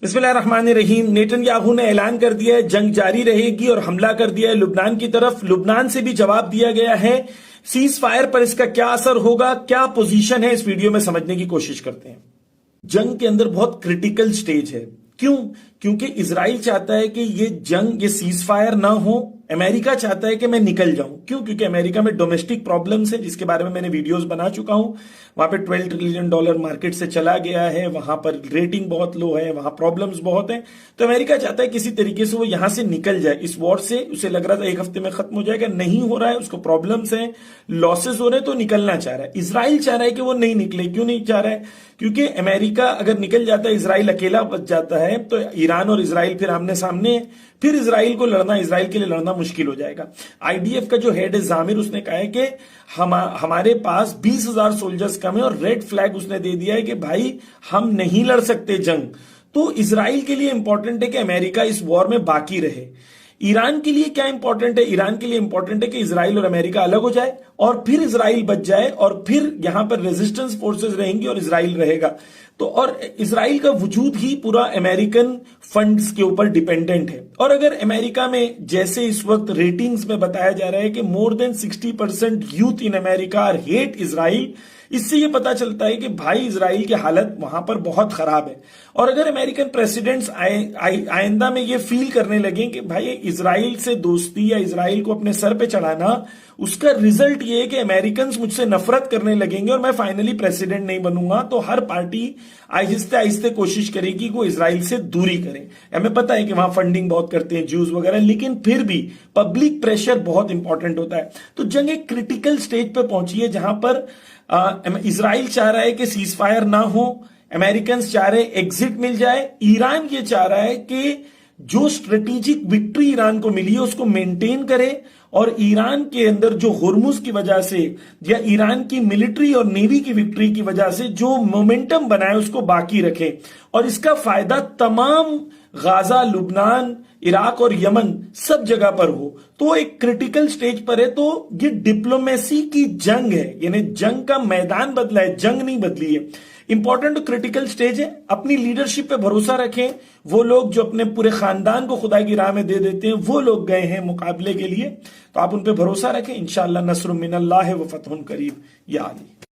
बिस्मिल्लाहिर्रहमानिर्रहीम। नेतन्याहू ने ऐलान कर दिया है जंग जारी रहेगी और हमला कर दिया है लुबनान की तरफ। लुबनान से भी जवाब दिया गया है। सीज फायर पर इसका क्या असर होगा, क्या पोजीशन है, इस वीडियो में समझने की कोशिश करते हैं। जंग के अंदर बहुत क्रिटिकल स्टेज है। क्यों? क्योंकि इजराइल चाहता है कि ये सीज फायर ना हो। अमेरिका चाहता है कि मैं निकल जाऊं। क्यों? क्योंकि अमेरिका में डोमेस्टिक प्रॉब्लम्स है, जिसके बारे में मैंने वीडियोस बना चुका हूं। वहां पे $12 ट्रिलियन मार्केट से चला गया है, वहां पर रेटिंग बहुत लो है, वहां प्रॉब्लम्स बहुत है। तो अमेरिका चाहता है किसी तरीके से वो यहां से निकल जाए इस वॉर से। उसे लग रहा था 1 हफ्ते में खत्म हो जाएगा, नहीं हो रहा है, उसको प्रॉब्लम्स है, लॉसेस हो रहे हैं, तो निकलना चाह रहा है। इजराइल चाह रहा है कि वो नहीं निकले। क्यों नहीं चाह रहा है? क्योंकि अमेरिका अगर निकल जाता है, इजराइल अकेला बच जाता है, तो ईरान और इजराइल फिर आमने सामने है। फिर इजराइल के लिए लड़ना मुश्किल हो जाएगा। आईडीएफ का जो हेड है जामिर, उसने कहा है कि हमारे पास 20,000 सोल्जर्स कम है और रेड फ्लैग उसने दे दिया है कि भाई हम नहीं लड़ सकते जंग। तो इजराइल के लिए इंपॉर्टेंट है कि अमेरिका इस वॉर में बाकी रहे। ईरान के लिए क्या इंपॉर्टेंट है? ईरान के लिए इंपॉर्टेंट है कि इजराइल और अमेरिका अलग हो जाए और फिर इजराइल बच जाए और फिर यहां पर रेजिस्टेंस फोर्सेस रहेंगी और इजराइल रहेगा। तो और इजराइल का वजूद ही पूरा अमेरिकन फंड्स के ऊपर डिपेंडेंट है। और अगर अमेरिका में जैसे इस वक्त रेटिंग्स में बताया जा रहा है कि more than 60% youth in America are hate Israel, इससे यह पता चलता है कि भाई इजराइल की हालत वहां पर बहुत खराब है। और अगर अमेरिकन प्रेसिडेंट्स आइंदा में ये फील करने लगे कि भाई इजराइल से दोस्ती या इजराइल को अपने सर पे चढ़ाना, उसका रिजल्ट ये है कि अमेरिकन मुझसे नफरत करने लगेंगे और मैं फाइनली प्रेसिडेंट नहीं बनूंगा। तो हर पार्टी आहिस्ते आहिस्ते कोशिश करेगी कि वो इजराइल से दूरी करे। हमें पता है कि वहां फंडिंग बहुत करते हैं ज्यूज वगैरह, लेकिन फिर भी पब्लिक प्रेशर बहुत इंपॉर्टेंट होता है। तो जंग एक क्रिटिकल स्टेज पर पहुंची है जहां पर इजराइल चाह रहा है कि सीज फायर ना हो, अमेरिकन चाह रहे एग्जिट मिल जाए, ईरान ये चाह रहा है कि जो स्ट्रेटेजिक विक्ट्री ईरान को मिली है उसको मेंटेन करे और ईरान के अंदर जो हुर्मुज की वजह से या ईरान की मिलिट्री और नेवी की विक्ट्री की वजह से जो मोमेंटम बनाए उसको बाकी रखे और इसका फायदा तमाम गाजा, लुबनान, इराक और यमन सब जगह पर हो। तो एक क्रिटिकल स्टेज पर है। तो ये डिप्लोमेसी की जंग है, यानी जंग का मैदान बदला है, जंग नहीं बदली है। इंपॉर्टेंट क्रिटिकल स्टेज है। अपनी लीडरशिप पे भरोसा रखें। वो लोग जो अपने पूरे खानदान को खुदा की राह में दे देते हैं, वो लोग गए हैं मुकाबले के लिए, तो आप उन पे भरोसा रखें। इंशाअल्लाह नस्रुम मिनल्लाह व फतहुन करीब। या अली।